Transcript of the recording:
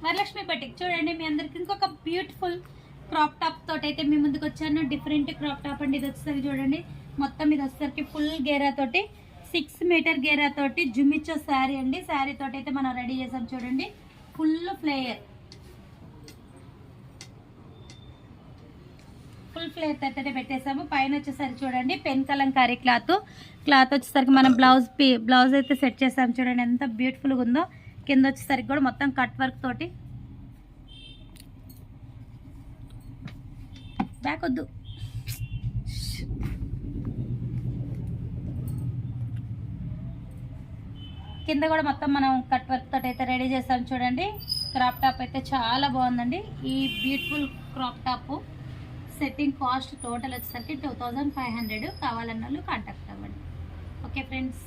Varalakshmi batik చూడండి మీ అందరికి ఇంకొక బ్యూటిఫుల్ క్రాప్ టాప్ తోటి అయితే మీ ముందుకు వచ్చాను. డిఫరెంట్ క్రాప్ టాప్ అండి. ఇది వచ్చేసరికి చూడండి మొత్తం ఇది వచ్చేసరికి ఫుల్ గేరా తోటి 6 మీటర్ గేరా తోటి జుమిచ్చో శారీ అండి. శారీ తోటి అయితే మనం రెడీ చేసాం చూడండి. ఫుల్ ఫ్లేయర్ అయితే పెట్టేసాము. పైన వచ్చేసరికి చూడండి పెన్ కలంకారీ క్లాత్ వచ్చేసరికి మనం బ్లౌజ్ అయితే సెట్ చేసాము చూడండి ఎంత బ్యూటిఫుల్గా ఉందో. కింద వచ్చేసరికి కూడా మొత్తం కట్ వర్క్ తోటి బ్యాక్ వద్దు కింద కూడా మొత్తం మనం కట్ వర్క్ తోటి అయితే రెడీ చేసాం చూడండి. క్రాప్ టాప్ అయితే చాలా బాగుందండి. ఈ beautiful crop top setting cost total వచ్చేసరికి 2500. కావాలన్న వాళ్ళు కాంటాక్ట్ అవ్వండి. Okay friends.